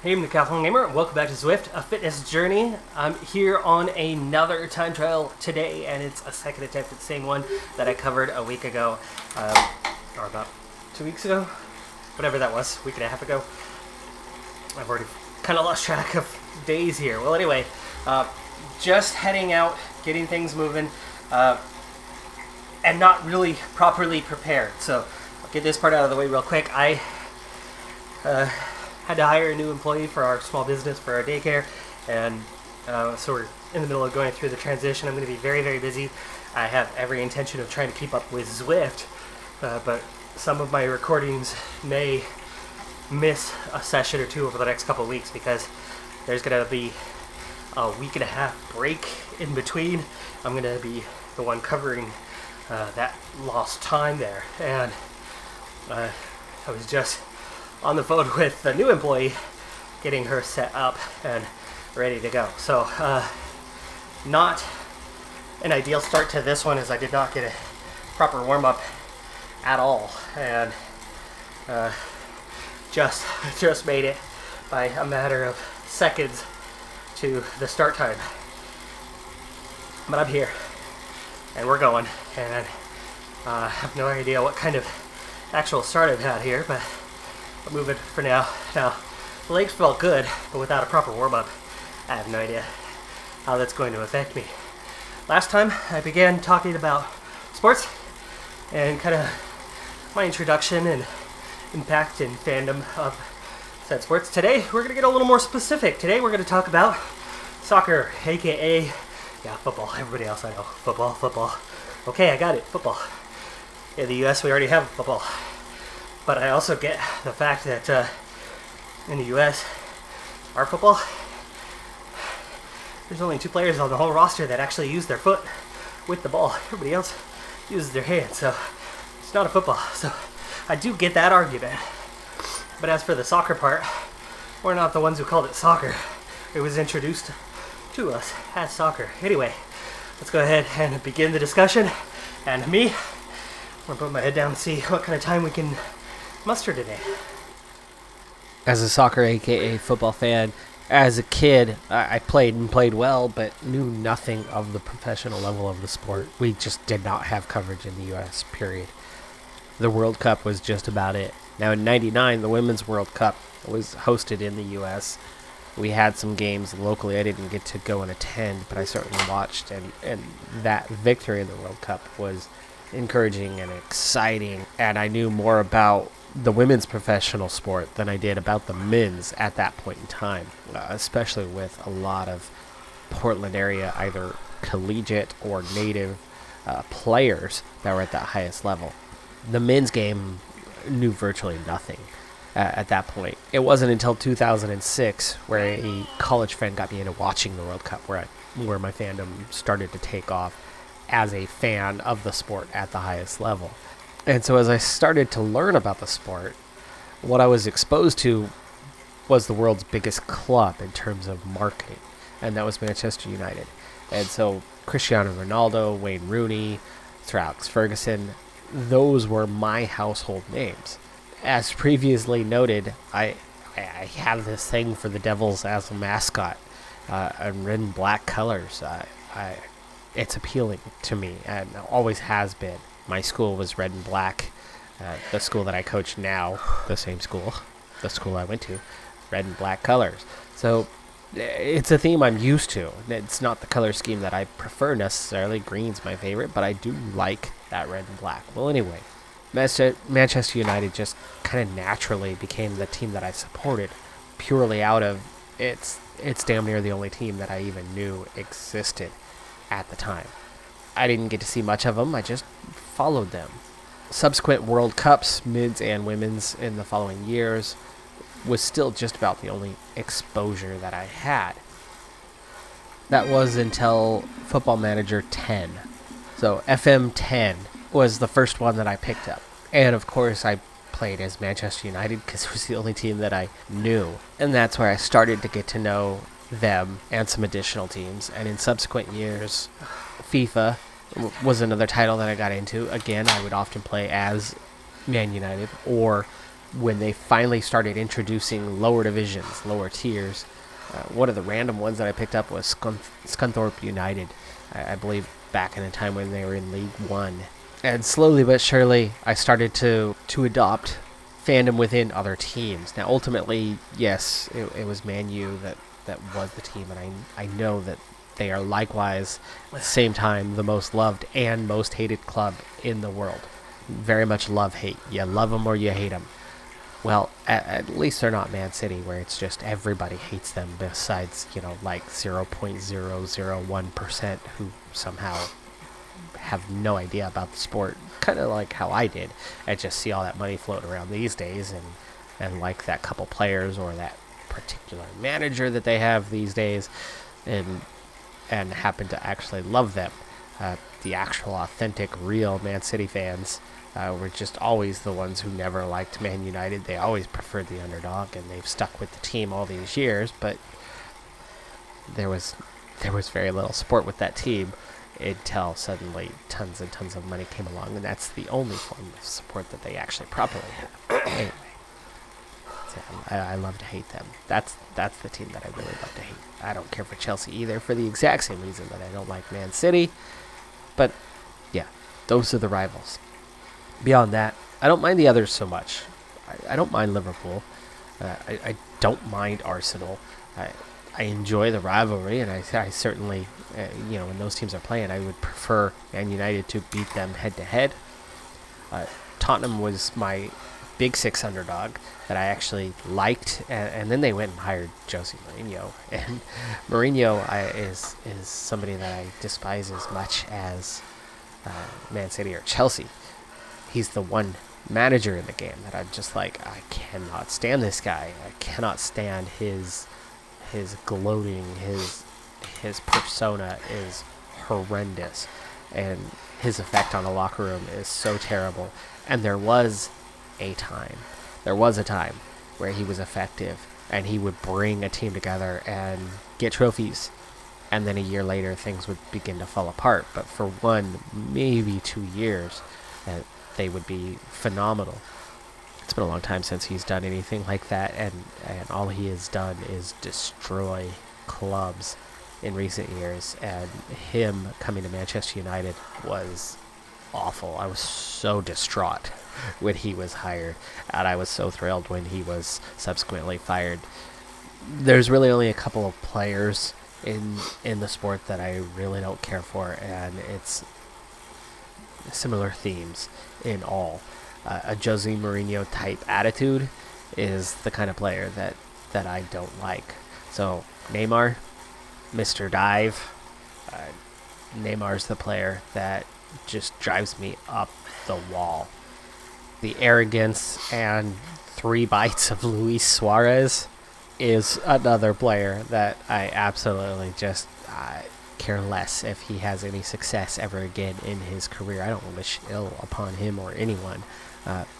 Hey, I'm Decathlon Gamer, and welcome back to Zwift, a fitness journey. I'm here on another time trial today, and it's a second attempt at the same one that I covered a week ago, or about 2 weeks ago, whatever that was, a week and a half ago. I've already kind of lost track of days here. Well, anyway, just heading out, getting things moving, and not really properly prepared. So I'll get this part out of the way real quick. I had to hire a new employee for our small business, for our daycare, and so we're in the middle of going through the transition. I'm going to be very, very busy. I have every intention of trying to keep up with Zwift, but some of my recordings may miss a session or two over the next couple of weeks because there's going to be a week and a half break in between. I'm going to be the one covering that lost time there, and I was just on the phone with the new employee, getting her set up and ready to go. So, not an ideal start to this one, as I did not get a proper warm-up at all, and just made it by a matter of seconds to the start time. But I'm here, and we're going, and I have no idea what kind of actual start I've had here, but I'm moving for now. Now, the legs felt good, but without a proper warm-up, I have no idea how that's going to affect me. Last time, I began talking about sports and kind of my introduction and impact and fandom of said sports. Today, we're going to get a little more specific. Today, we're going to talk about soccer, a.k.a. football. Everybody else I know, football. Okay, I got it, football. In the U.S., we already have football. But I also get the fact that in the U.S., our football, there's only 2 players on the whole roster that actually use their foot with the ball. Everybody else uses their hand, so it's not a football. So I do get that argument. But as for the soccer part, we're not the ones who called it soccer. It was introduced to us as soccer. Anyway, let's go ahead and begin the discussion. And me, I'm going to put my head down and see what kind of time we can muster today. As a soccer, a.k.a. football fan, as a kid, I played well, but knew nothing of the professional level of the sport. We just did not have coverage in the U.S., period. The World Cup was just about it. Now, in '99, the Women's World Cup was hosted in the U.S. We had some games locally. I didn't get to go and attend, but I certainly watched, and that victory in the World Cup was encouraging and exciting, and I knew more about the women's professional sport than I did about the men's at that point in time, especially with a lot of Portland area, either collegiate or native players that were at that highest level. The men's game knew virtually nothing at that point. It wasn't until 2006 where a college friend got me into watching the World Cup where my fandom started to take off as a fan of the sport at the highest level. And so as I started to learn about the sport, what I was exposed to was the world's biggest club in terms of marketing, and that was Manchester United. And so Cristiano Ronaldo, Wayne Rooney, Sir Alex Ferguson, those were my household names. As previously noted, I have this thing for the Devils as a mascot, and red and black colors. It's appealing to me and always has been. My school was red and black. The school that I coach now, the same school, the school I went to, red and black colors. So it's a theme I'm used to. It's not the color scheme that I prefer necessarily. Green's my favorite, but I do like that red and black. Well, anyway, Manchester United just kind of naturally became the team that I supported purely out of it's damn near the only team that I even knew existed at the time. I didn't get to see much of them. I just followed them. Subsequent World Cups, mids and women's, in the following years was still just about the only exposure that I had. That was until Football Manager 10. So FM 10 was the first one that I picked up. And of course I played as Manchester United because it was the only team that I knew. And that's where I started to get to know them and some additional teams. And in subsequent years, FIFA was another title that I got into. Again, I would often play as Man United or when they finally started introducing lower divisions, lower tiers. One of the random ones that I picked up was Scunthorpe United, I believe back in a time when they were in League One. And slowly but surely, I started to adopt fandom within other teams. Now, ultimately, yes, it was Man U that was the team, and I know that they are likewise, at the same time, the most loved and most hated club in the world. Very much love-hate. You love them or you hate them. Well, at least they're not Man City, where it's just everybody hates them besides, like 0.001% who somehow have no idea about the sport. Kind of like how I did. I just see all that money floating around these days and like that couple players or that particular manager that they have these days and happen to actually love them. The actual, authentic, real Man City fans were just always the ones who never liked Man United. They always preferred the underdog, and they've stuck with the team all these years, but there was very little support with that team until suddenly tons and tons of money came along, and that's the only form of support that they actually properly have. Anyway, so I love to hate them. That's the team that I really love to hate. I don't care for Chelsea either, for the exact same reason that I don't like Man City, but yeah, those are the rivals. Beyond that, I don't mind the others so much. I don't mind Liverpool. I don't mind Arsenal. I enjoy the rivalry, and I certainly, when those teams are playing, I would prefer Man United to beat them head-to-head. Tottenham was my Big Six underdog that I actually liked, and then they went and hired Jose Mourinho. And Mourinho is somebody that I despise as much as Man City or Chelsea. He's the one manager in the game that I'm just like, I cannot stand this guy. I cannot stand his gloating, his persona is horrendous, and his effect on the locker room is so terrible. And there was a time where he was effective, and he would bring a team together and get trophies, and then a year later things would begin to fall apart. But for 1, maybe 2 years, they would be phenomenal. It's been a long time since he's done anything like that, and all he has done is destroy clubs in recent years, and him coming to Manchester United was awful. I was so distraught when he was hired, and I was so thrilled when he was subsequently fired. There's really only a couple of players in the sport that I really don't care for, and it's similar themes in all. A Jose Mourinho type attitude is the kind of player that I don't like. So Neymar, Mr. Dive. Neymar's the player that just drives me up the wall. The arrogance and 3 bites of Luis Suarez is another player that I absolutely just care less if he has any success ever again in his career. I don't wish ill upon him or anyone,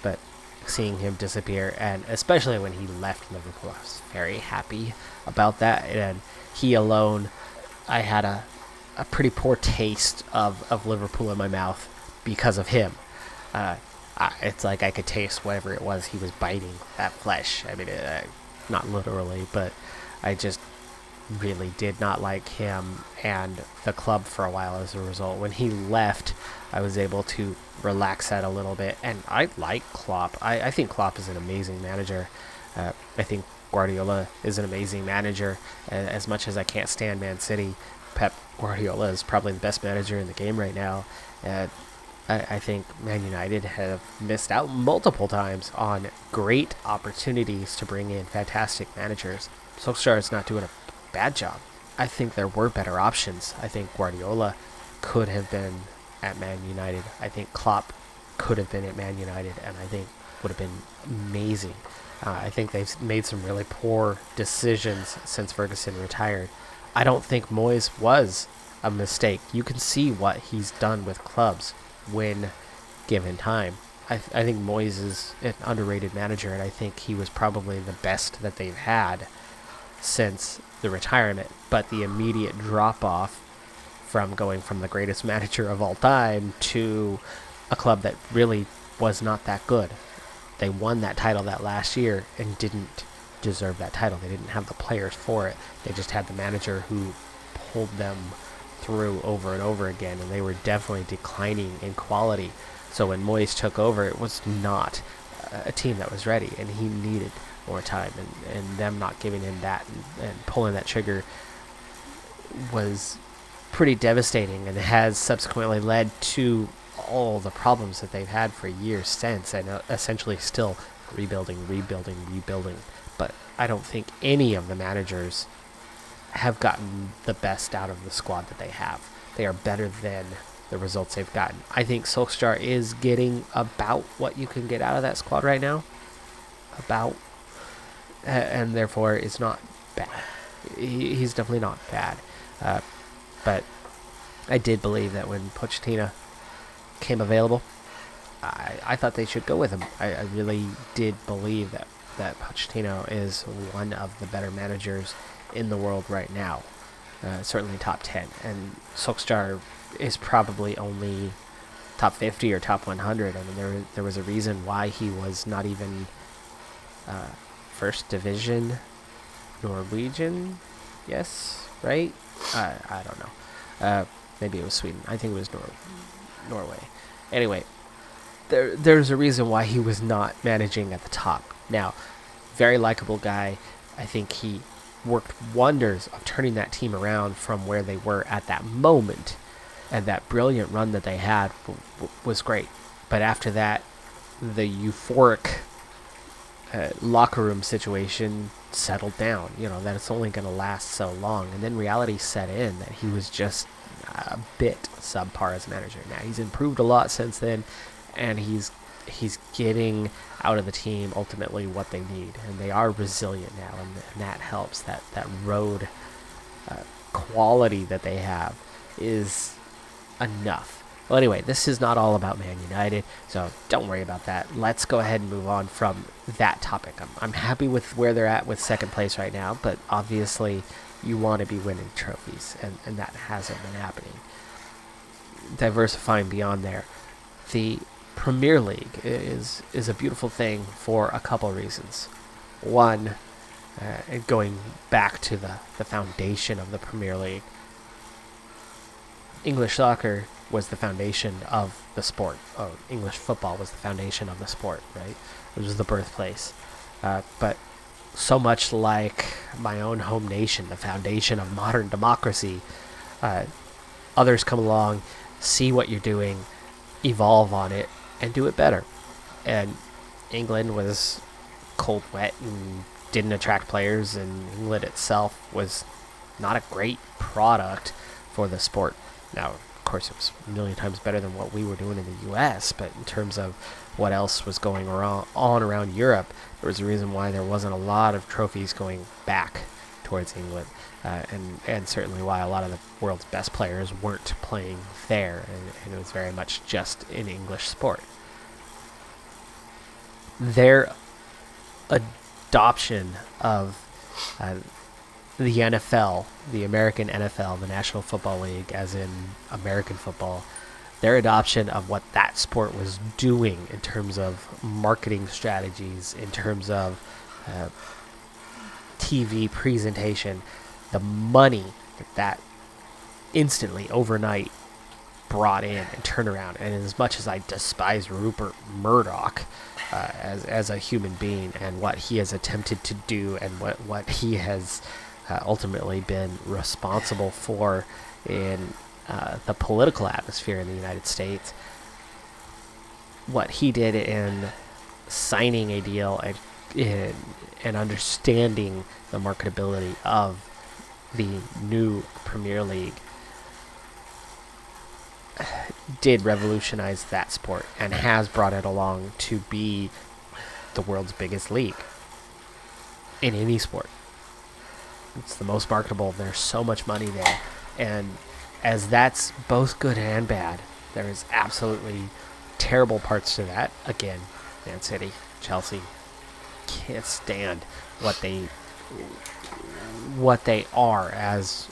but seeing him disappear, and especially when he left Liverpool, I was very happy about that. And he alone, I had a pretty poor taste of Liverpool in my mouth because of him. It's like I could taste whatever it was he was biting, that flesh. I mean, not literally, but I just really did not like him and the club for a while as a result. When he left, I was able to relax that a little bit, and I like Klopp. I think Klopp is an amazing manager. I think Guardiola is an amazing manager. As much as I can't stand Man City, Pep Guardiola is probably the best manager in the game right now. I think Man United have missed out multiple times on great opportunities to bring in fantastic managers. Solskjaer is not doing a bad job. I think there were better options. I think Guardiola could have been at Man United. I think Klopp could have been at Man United, and I think would have been amazing. I think they've made some really poor decisions since Ferguson retired. I don't think Moyes was a mistake. You can see what he's done with clubs when given time. I think Moyes is an underrated manager, and I think he was probably the best that they've had since the retirement. But the immediate drop-off from going from the greatest manager of all time to a club that really was not that good. They won that title that last year and didn't deserve that title. They didn't have the players for it. They just had the manager who pulled them through over and over again, and they were definitely declining in quality. So when Moyes took over, it was not a team that was ready, and he needed more time, and them not giving him that and pulling that trigger was pretty devastating, and has subsequently led to all the problems that they've had for years since, and essentially still rebuilding. But I don't think any of the managers have gotten the best out of the squad that they have. They are better than the results they've gotten. I think Solskjaer is getting about what you can get out of that squad right now. And therefore is not bad. He's definitely not bad. But I did believe that when Pochettino came available, I thought they should go with him. I really did believe that Pochettino is one of the better managers in the world right now. Certainly top 10. And Solskjaer is probably only top 50 or top 100. I mean, there was a reason why he was not even first division Norwegian. Yes, right? I don't know. Maybe it was Sweden. I think it was Norway. Anyway, there's a reason why he was not managing at the top. Now, very likable guy. I think he worked wonders of turning that team around from where they were at that moment, and that brilliant run that they had was great. But after that, the euphoric locker room situation settled down. That it's only going to last so long, and then reality set in that he was just a bit subpar as a manager. Now he's improved a lot since then, and he's getting out of the team ultimately what they need, and they are resilient now, and that helps. That road quality that they have is enough. Well, anyway, this is not all about Man United, so don't worry about that. Let's go ahead and move on from that topic. I'm happy with where they're at with second place right now, but obviously you want to be winning trophies, and that hasn't been happening. Diversifying beyond there, the Premier League is a beautiful thing for a couple reasons. One, going back to the foundation of the Premier League, English soccer was the foundation of the sport. English football was the foundation of the sport, right? It was the birthplace. But so much like my own home nation, the foundation of modern democracy, others come along, see what you're doing, evolve on it, and do it better. And England was cold, wet, and didn't attract players, and England itself was not a great product for the sport. Now, of course, it was a million times better than what we were doing in the U.S., but in terms of what else was going on around Europe, there was a reason why there wasn't a lot of trophies going back towards England, and certainly why a lot of the world's best players weren't playing there, and it was very much just an English sport. Their adoption of the NFL, the American NFL, the National Football League, as in American football, their adoption of what that sport was doing in terms of marketing strategies, in terms of TV presentation, the money that instantly, overnight, brought in and turned around. And as much as I despise Rupert Murdoch as a human being and what he has attempted to do and what he has ultimately been responsible for in the political atmosphere in the United States, what he did in signing a deal and understanding the marketability of the new Premier League did revolutionize that sport and has brought it along to be the world's biggest league in any sport. It's the most marketable. There's so much money there. And as that's both good and bad, there is absolutely terrible parts to that. Again, Man City, Chelsea, can't stand what they are as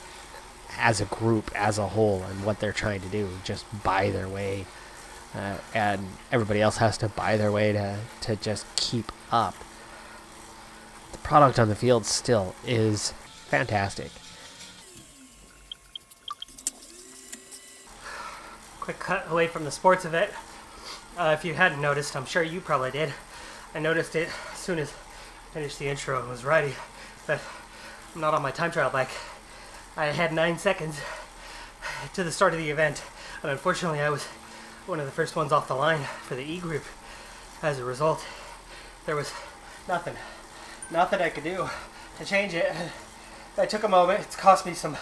a group, as a whole, and what they're trying to do. Just buy their way and everybody else has to buy their way to just keep up. The product on the field still is fantastic. Quick cut away from the sports event. If you hadn't noticed, I'm sure you probably did. I noticed it as soon as I finished the intro and was riding, but I'm not on my time trial bike. I had 9 seconds to the start of the event, and unfortunately I was one of the first ones off the line for the E group. As a result, there was nothing I could do to change it. I took a moment. It's cost me some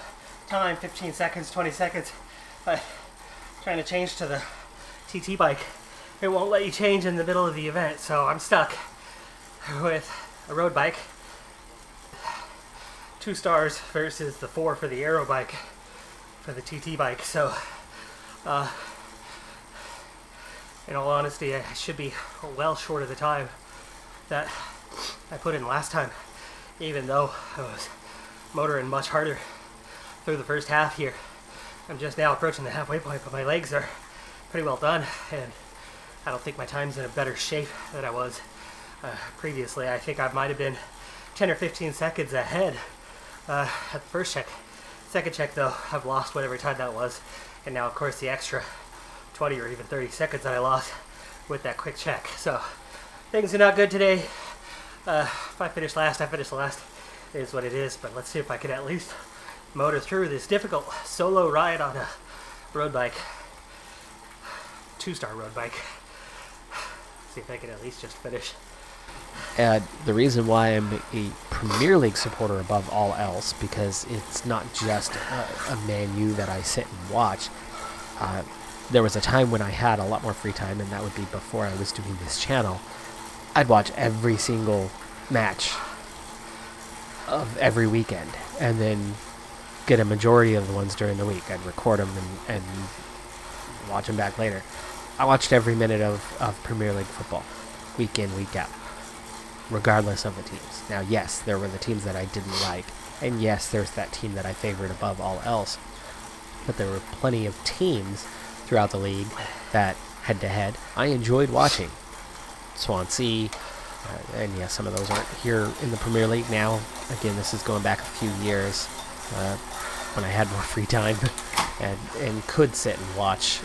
time, 15 seconds, 20 seconds, but trying to change to the TT bike, it won't let you change in the middle of the event, so I'm stuck with a road bike, 2 stars versus the 4 for the aero bike for the TT bike. So in all honesty, I should be well short of the time that I put in last time, even though I was motoring much harder through the first half here. I'm just now approaching the halfway point, but my legs are pretty well done, and I don't think my time's in a better shape than I was previously. I think I might have been 10 or 15 seconds ahead at the first check. Second check, though, I've lost whatever time that was, and now, of course, the extra 20 or even 30 seconds that I lost with that quick check. So things are not good today. If I finish last, I finish last. It is what it is, but let's see if I can at least motor through this difficult solo ride on a road bike, 2-star road bike. See if I can at least just finish. And the reason why I'm a Premier League supporter above all else, because it's not just a Man U that I sit and watch. There was a time when I had a lot more free time, and that would be before I was doing this channel. I'd watch every single match of every weekend, and then get a majority of the ones during the week. I'd record them and watch them back later. I watched every minute of Premier League football, week in, week out, regardless of the teams. Now, yes, there were the teams that I didn't like, and yes, there's that team that I favored above all else, but there were plenty of teams throughout the league that, head-to-head, I enjoyed watching. Swansea, and yes, some of those aren't here in the Premier League now. Again, this is going back a few years when I had more free time and could sit and watch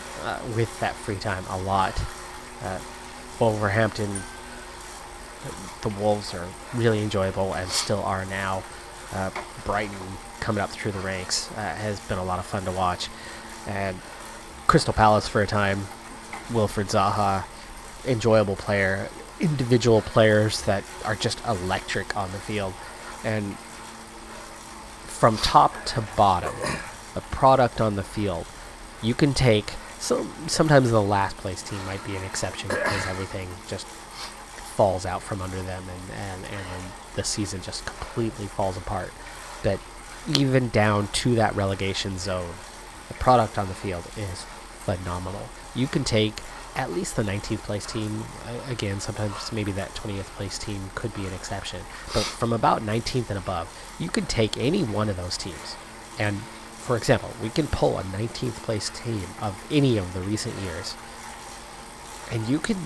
with that free time a lot. Wolverhampton, the Wolves are really enjoyable and still are now. Brighton coming up through the ranks has been a lot of fun to watch. And Crystal Palace for a time, Wilfred Zaha, enjoyable player, individual players that are just electric on the field. And from top to bottom, the product on the field, you can take, sometimes the last place team might be an exception because everything just falls out from under them and the season just completely falls apart. But even down to that relegation zone, the product on the field is phenomenal. You can take at least the 19th place team, again, sometimes maybe that 20th place team could be an exception, but from about 19th and above, you can take any one of those teams. And for example, we can pull a 19th place team of any of the recent years, and you can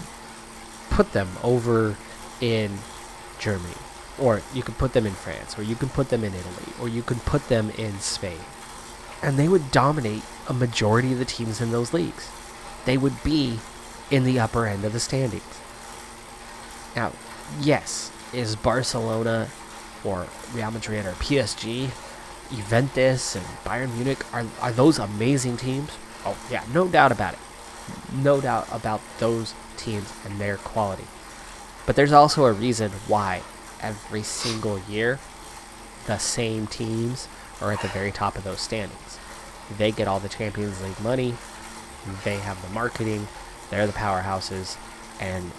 put them over in Germany, or you can put them in France, or you can put them in Italy, or you can put them in Spain, and they would dominate a majority of the teams in those leagues. They would be in the upper end of the standings. Now, yes, is Barcelona or Real Madrid or PSG, Juventus and Bayern Munich, are those amazing teams? Oh, yeah, no doubt about it. No doubt about those teams and their quality. But there's also a reason why every single year the same teams are at the very top of those standings. They get all the Champions League money, they have the marketing, they're the powerhouses, and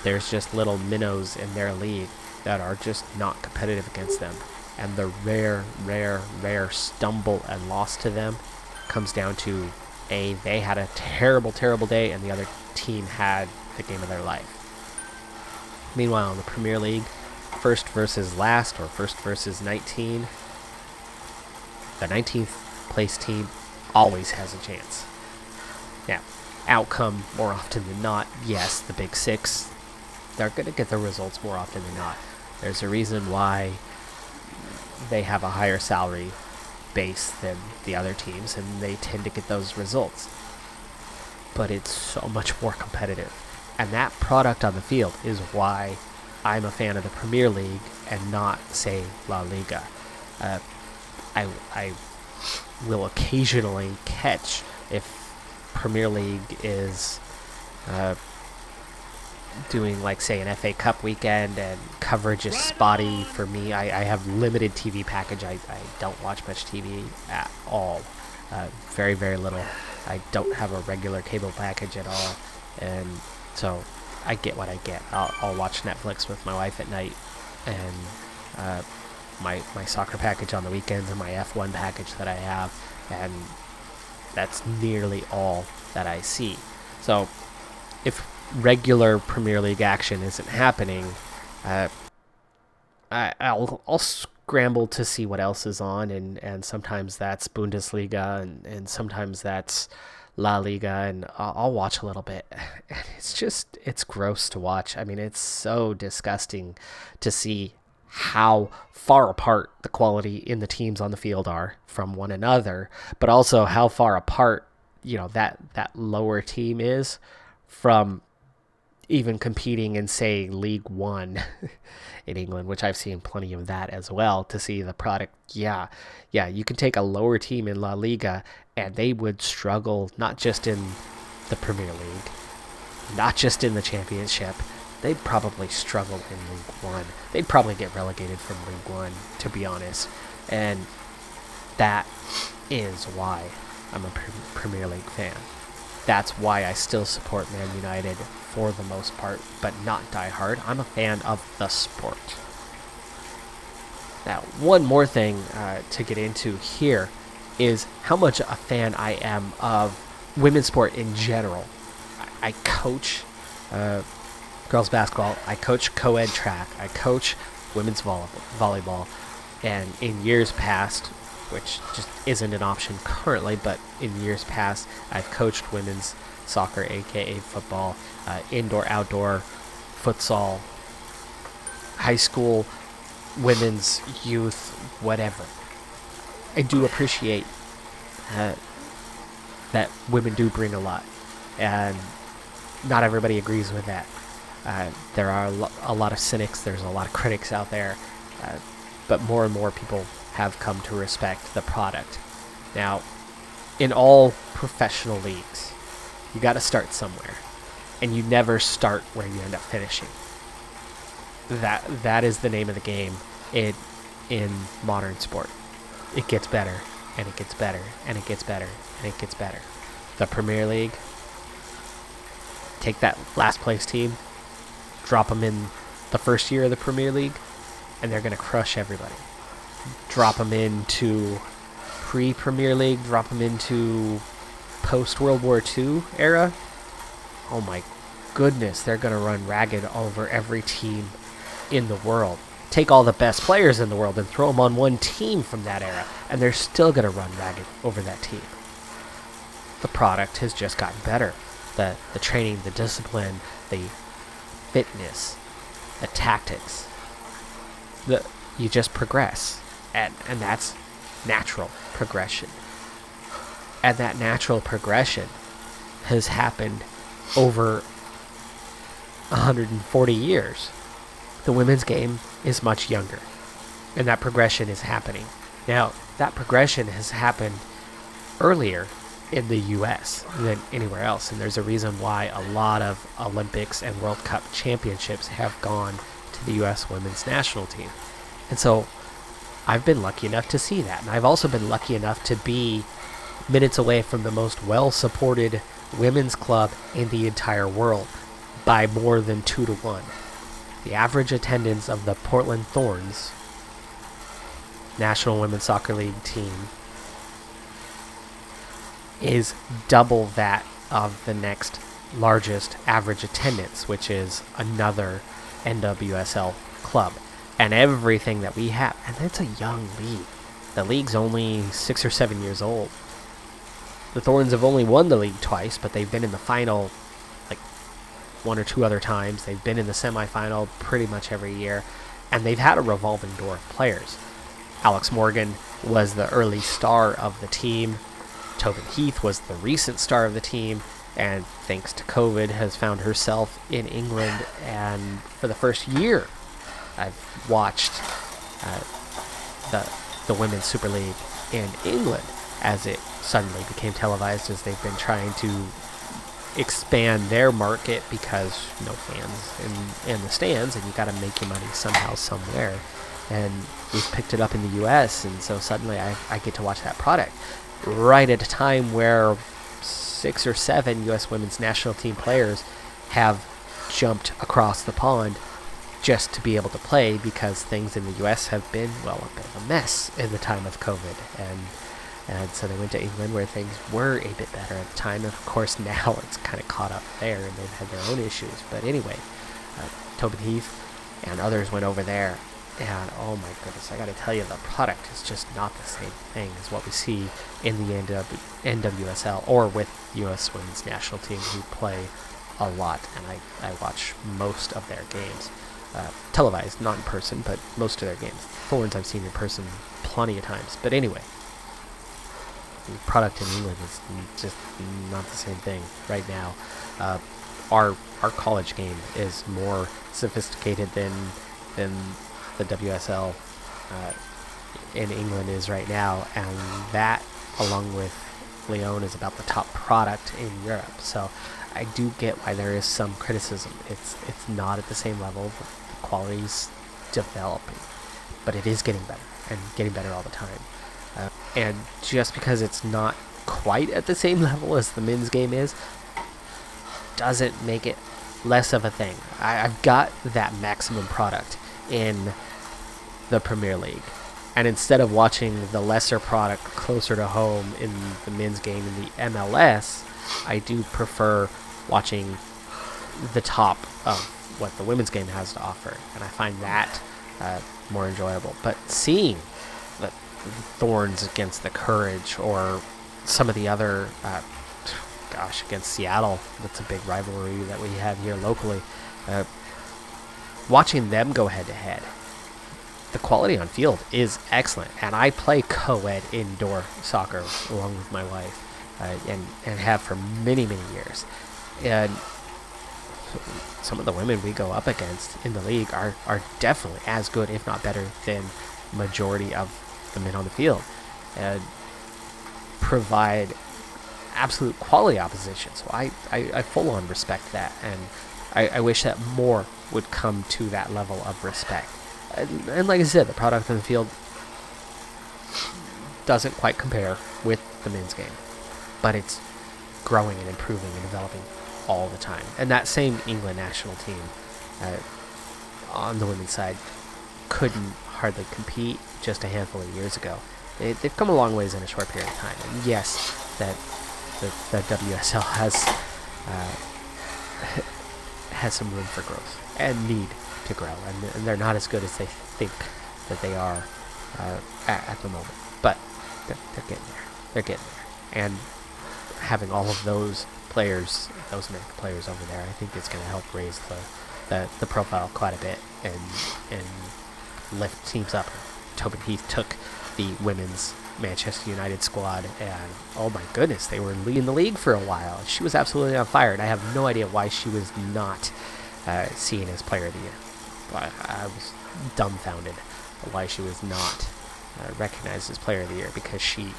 there's just little minnows in their league that are just not competitive against them. And the rare stumble and loss to them comes down to they had a terrible day, and the other team had the game of their life. Meanwhile, in the Premier League, first versus last, or first versus 19, the 19th place team always has a chance. Now, outcome more often than not. Yes, the Big Six, they're going to get the results more often than not. There's a reason why they have a higher salary base than the other teams, and they tend to get those results. But it's so much more competitive. And that product on the field is why I'm a fan of the Premier League and not, say, La Liga. I will occasionally catch if Premier League is doing, like, say, an FA Cup weekend and coverage is spotty for me. I have limited TV package. I don't watch much TV at all. Very, very little. I don't have a regular cable package at all. And so I get what I get. I'll watch Netflix with my wife at night, and my soccer package on the weekends, and my F1 package that I have, and that's nearly all that I see. So if regular Premier League action isn't happening, I'll scramble to see what else is on, and sometimes that's Bundesliga, and sometimes that's La Liga, and I'll watch a little bit. And it's gross to watch. I mean, it's so disgusting to see how far apart the quality in the teams on the field are from one another, but also how far apart, that lower team is from even competing in, say, League One in England, which I've seen plenty of that as well, to see the product. Yeah, you can take a lower team in La Liga and they would struggle not just in the Premier League, not just in the Championship. They'd probably struggle in League One. They'd probably get relegated from League One, to be honest. And that is why I'm a Premier League fan. That's why I still support Man United for the most part, but not die hard. I'm a fan of the sport. Now, one more thing to get into here is how much a fan I am of women's sport in general. I coach girls basketball. I coach co-ed track. I coach women's volleyball. And in years past, which just isn't an option currently, but in years past, I've coached women's soccer, a.k.a. football, indoor, outdoor, futsal, high school, women's, youth, whatever. I do appreciate that women do bring a lot, and not everybody agrees with that. There are a lot of cynics, there's a lot of critics out there, but more and more people have come to respect the product. Now, in all professional leagues, you got to start somewhere, and you never start where you end up finishing. That is the name of the game in modern sport. It gets better, and it gets better, and it gets better, and it gets better. The Premier League, take that last place team, drop them in the first year of the Premier League, and they're going to crush everybody. Drop them into pre-Premier League, drop them into post-World War II era. Oh my goodness, they're going to run ragged over every team in the world. Take all the best players in the world and throw them on one team from that era, and they're still going to run ragged over that team. The product has just gotten better. The training, the discipline, the fitness, the tactics. You just progress. And that's natural progression. And that natural progression has happened over 140 years. The women's game is much younger, and that progression is happening. Now, that progression has happened earlier in the U.S. than anywhere else, and there's a reason why a lot of Olympics and World Cup championships have gone to the U.S. women's national team. And so I've been lucky enough to see that, and I've also been lucky enough to be minutes away from the most well-supported women's club in the entire world by more than 2-1. The average attendance of the Portland Thorns National Women's Soccer League team is double that of the next largest average attendance, which is another NWSL club. And everything that we have, and it's a young league. The league's only 6 or 7 years old. the Thorns have only won the league twice, but they've been in the final like 1 or 2 other times. They've been in the semifinal pretty much every year, and they've had a revolving door of players. Alex Morgan was the early star of the team. Tobin Heath was the recent star of the team, and thanks to COVID has found herself in England. And for the first year, I've watched the Women's Super League in England as it suddenly became televised, as they've been trying to expand their market because no fans in the stands, and you got to make your money somehow, somewhere. And we've picked it up in the U.S., and so suddenly I get to watch that product right at a time where 6 or 7 U.S. women's national team players have jumped across the pond just to be able to play, because things in the U.S. have been, well, a bit of a mess in the time of COVID. And so they went to England, where things were a bit better at the time. And of course now it's kind of caught up there, and they've had their own issues. But anyway, Tobin Heath and others went over there, and oh my goodness, I got to tell you, the product is just not the same thing as what we see in the NWSL or with U.S. women's national team, who play a lot. And I watch most of their games. Televised, not in person, but most of their games. Thorns I've seen in person plenty of times. But anyway, the product in England is just not the same thing right now. Our college game is more sophisticated than the WSL in England is right now, and that, along with Lyon, is about the top product in Europe. So I do get why there is some criticism. It's not at the same level. The quality's developing, but it is getting better, and getting better all the time. And just because it's not quite at the same level as the men's game is, doesn't make it less of a thing. I've got that maximum product in the Premier League, and instead of watching the lesser product closer to home in the men's game in the MLS, I do prefer watching the top of what the women's game has to offer, and I find that more enjoyable. But seeing the Thorns against the Courage, or some of the other against Seattle, that's a big rivalry that we have here locally, watching them go head to head, the quality on field is excellent. And I play co-ed indoor soccer along with my wife, and have for many years. And some of the women we go up against in the league are definitely as good, if not better, than majority of the men on the field, and provide absolute quality opposition. So I full on respect that, and I wish that more would come to that level of respect. And like I said, the product on the field doesn't quite compare with the men's game, but it's growing and improving and developing all the time. And that same England national team on the women's side couldn't hardly compete just a handful of years ago. They've come a long ways in a short period of time. And yes, that the WSL has some room for growth and need to grow, and they're not as good as they think that they are at the moment. But they're getting there. They're getting there. And having all of those players, those American players over there, I think it's going to help raise the profile quite a bit and lift teams up. Tobin Heath took the women's Manchester United squad, and oh my goodness, they were leading the league for a while. She was absolutely on fire, and I have no idea why she was not seen as player of the year. I was dumbfounded why she was not recognized as player of the year, because she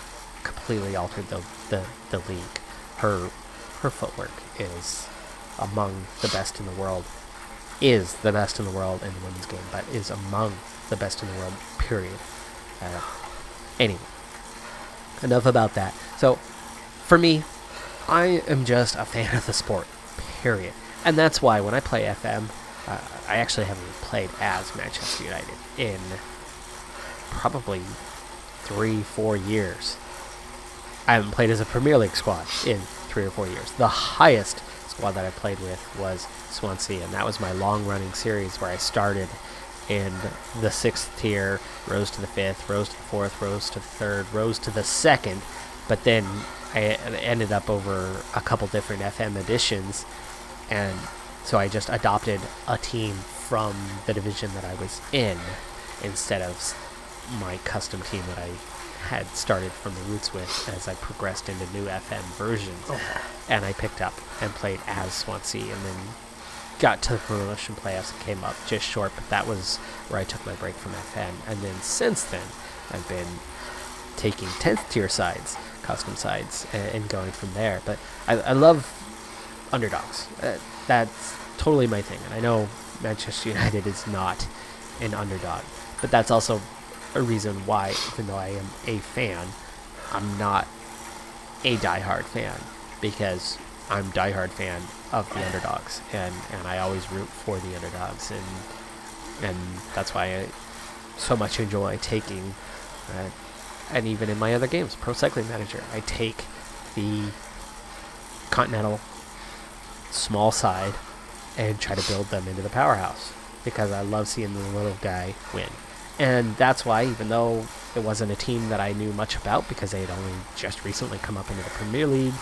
completely altered the league. Her footwork is among the best in the world, is the best in the world in the women's game, but is among the best in the world, period. Anyway, enough about that. So, for me, I am just a fan of the sport, period. And that's why when I play FM, I actually haven't played as Manchester United in probably 3-4 years. I haven't played as a Premier League squad in 3 or 4 years. The highest squad that I played with was Swansea, and that was my long-running series where I started in the 6th tier, rose to the 5th, rose to the 4th, rose to the 3rd, rose to the 2nd, But then I ended up over a couple different FM editions, and so I just adopted a team from the division that I was in instead of my custom team that I had started from the roots with as I progressed into new FM versions. And I picked up and played as Swansea, and then got to the promotion playoffs and came up just short, but that was where I took my break from FM. And then since then, I've been taking 10th tier sides, custom sides, and going from there. But I love underdogs. That's totally my thing. And I know Manchester United is not an underdog, but that's also a reason why, even though I am a fan, I'm not a diehard fan, because I'm a diehard fan of the underdogs, and I always root for the underdogs, and that's why I so much enjoy taking, and even in my other games, Pro Cycling Manager, I take the Continental small side and try to build them into the powerhouse, because I love seeing the little guy win. And that's why, even though it wasn't a team that I knew much about, because they had only just recently come up into the Premier League,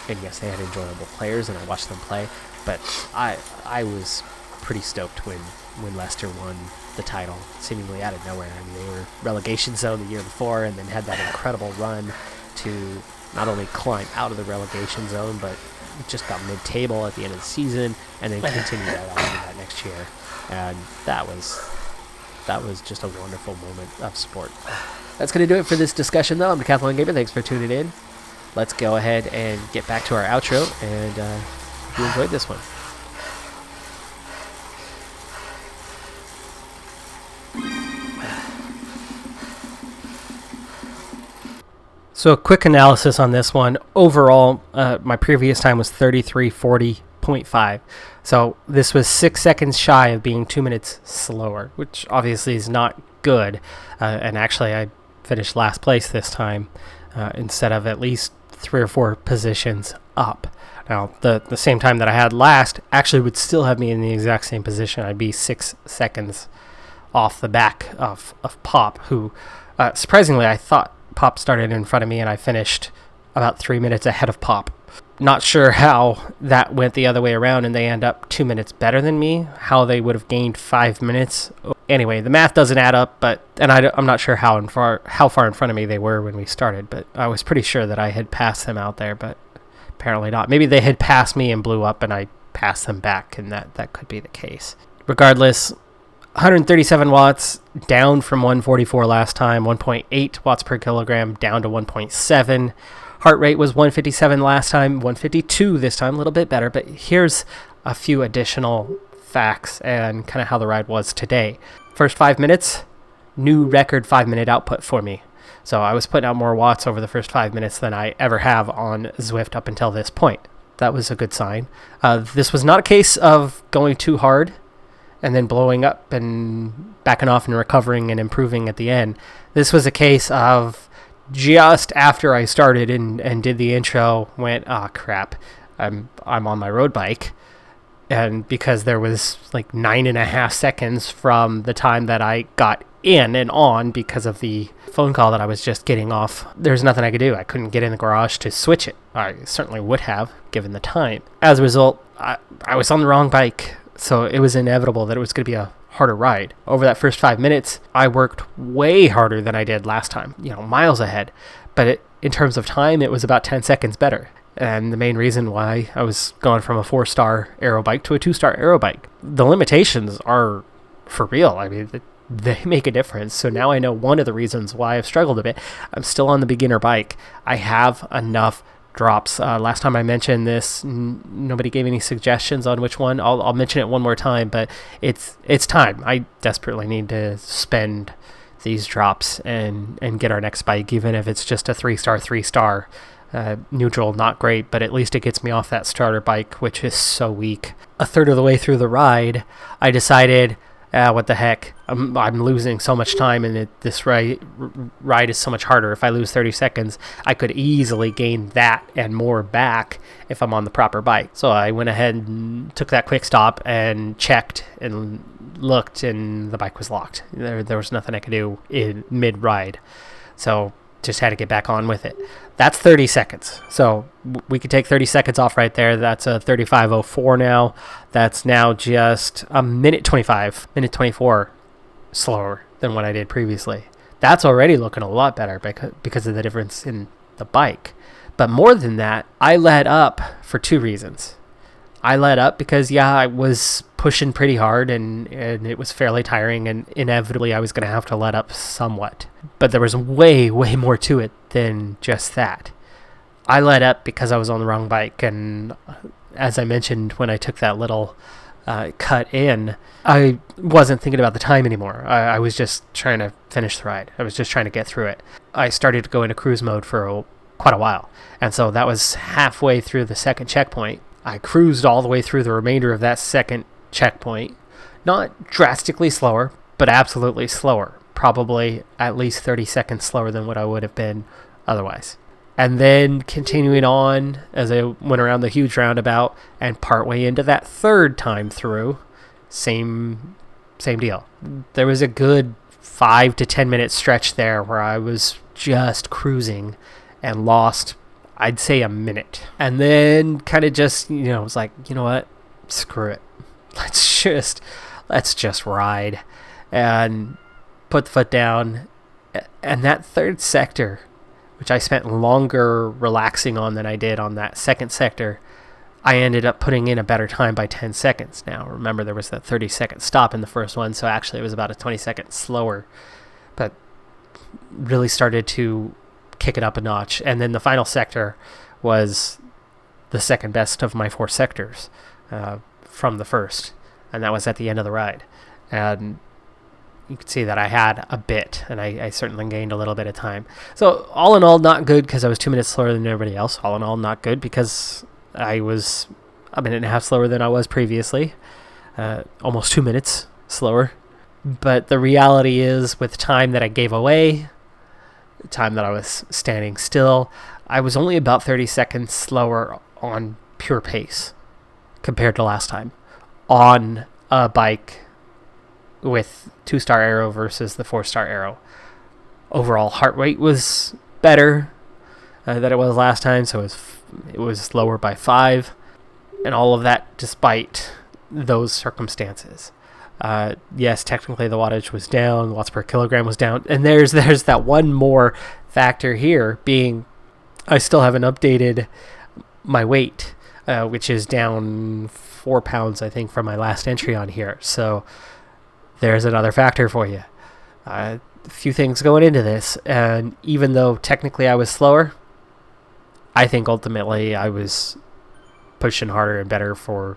and yes, they had enjoyable players, and I watched them play, but I was pretty stoked when Leicester won the title, seemingly out of nowhere. I mean, they were relegation zone the year before, and then had that incredible run to not only climb out of the relegation zone, but just got mid-table at the end of the season, and then continued that on into that next year. And that was just a wonderful moment of sport. That's going to do it for this discussion, though. I'm Decathlon Gamer. Thanks for tuning in. Let's go ahead and get back to our outro, and if you enjoyed this one. So a quick analysis on this one. Overall, my previous time was 33:40.5. So this was 6 seconds shy of being 2 minutes slower, which obviously is not good. And actually, I finished last place this time instead of at least 3 or 4 positions up. Now, the same time that I had last actually would still have me in the exact same position. I'd be 6 seconds off the back of Pop, who, surprisingly, I thought Pop started in front of me, and I finished about 3 minutes ahead of Pop. Not sure how that went the other way around, and they end up 2 minutes better than me, how they would have gained 5 minutes. Anyway, the math doesn't add up, I'm not sure how far in front of me they were when we started, but I was pretty sure that I had passed them out there, but apparently not. Maybe they had passed me and blew up, and I passed them back, and that could be the case. Regardless, 137 watts, down from 144 last time, 1.8 watts per kilogram, down to 1.7. Heart rate was 157 last time, 152 this time, a little bit better, but here's a few additional facts and kind of how the ride was today. First 5 minutes, new record 5-minute output for me. So I was putting out more watts over the first 5 minutes than I ever have on Zwift up until this point. That was a good sign. This was not a case of going too hard and then blowing up and backing off and recovering and improving at the end. This was a case of just after I started and did the intro, went, oh crap, I'm on my road bike. And because there was like 9.5 seconds from the time that I got in and on because of the phone call that I was just getting off, there's nothing I could do. I couldn't get in the garage to switch it. I certainly would have, given the time. As a result, I was on the wrong bike, so it was inevitable that it was going to be a harder ride. Over that first 5 minutes, I worked way harder than I did last time, miles ahead. But in terms of time, it was about 10 seconds better. And the main reason why I was going from a 4-star aero bike to a 2-star aero bike. The limitations are for real. I mean, they make a difference. So now I know one of the reasons why I've struggled a bit. I'm still on the beginner bike. I have enough drops. Last time I mentioned this, nobody gave any suggestions on which one. I'll mention it one more time, but it's time. I desperately need to spend these drops and get our next bike, even if it's just a 3-star. Neutral, not great, but at least it gets me off that starter bike, which is so weak. A third of the way through the ride, I decided, what the heck, I'm losing so much time, and this ride is so much harder. If I lose 30 seconds, I could easily gain that and more back if I'm on the proper bike. So I went ahead and took that quick stop and checked and looked, and the bike was locked. There was nothing I could do in mid-ride. So just had to get back on with it. That's 30 seconds. So we could take 30 seconds off right there. That's a 35:04 now. That's now just a minute 24 slower than what I did previously. That's already looking a lot better because of the difference in the bike. But more than that, I let up for two reasons. I let up because, I was pushing pretty hard and it was fairly tiring, and inevitably I was going to have to let up somewhat. But there was way, way more to it than just that. I let up because I was on the wrong bike, and as I mentioned when I took that little cut in, I wasn't thinking about the time anymore. I was just trying to finish the ride. I was just trying to get through it. I started to go into cruise mode for quite a while, and so that was halfway through the second checkpoint. I cruised all the way through the remainder of that second checkpoint. Not drastically slower, but absolutely slower. Probably at least 30 seconds slower than what I would have been otherwise. And then continuing on as I went around the huge roundabout and partway into that third time through, same deal. There was a good 5 to 10 minute stretch there where I was just cruising and lost, I'd say, a minute. And then kind of just, was like, you know what? Screw it. Let's just ride and put the foot down. And that third sector, which I spent longer relaxing on than I did on that second sector, I ended up putting in a better time by 10 seconds. Now, remember, there was that 30-second stop in the first one, so actually it was about a 20-second slower. But really started to kick it up a notch. And then the final sector was the second best of my 4 sectors from the first, and that was at the end of the ride. And you could see that I had a bit, and I certainly gained a little bit of time. So all in all, not good because I was 2 minutes slower than everybody else. All in all, not good because I was a minute and a half slower than I was previously, almost 2 minutes slower. But the reality is, with time that I gave away, time that I was standing still, I was only about 30 seconds slower on pure pace compared to last time on a bike with 2-star aero versus the 4-star aero. Overall heart rate was better than it was last time, so it was lower by 5, and all of that despite those circumstances. Yes, technically the wattage was down, watts per kilogram was down, and there's that one more factor here, being I still haven't updated my weight, which is down 4 pounds, I think, from my last entry on here. So there's another factor for you. A few things going into this, and even though technically I was slower, I think ultimately I was pushing harder and better for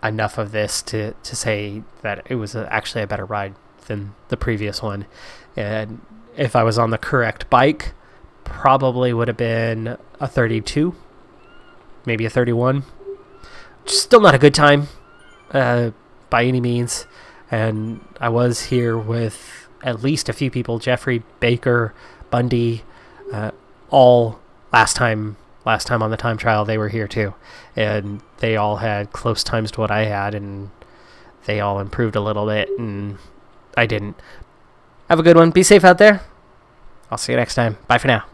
enough of this to say that it was actually a better ride than the previous one. And if I was on the correct bike, probably would have been a 32, maybe a 31. Still not a good time by any means. And I was here with at least a few people, Jeffrey, Baker, Bundy, all last time on the time trial. They were here too, and they all had close times to what I had, and they all improved a little bit, and I didn't. Have a good one. Be safe out there. I'll see you next time. Bye for now.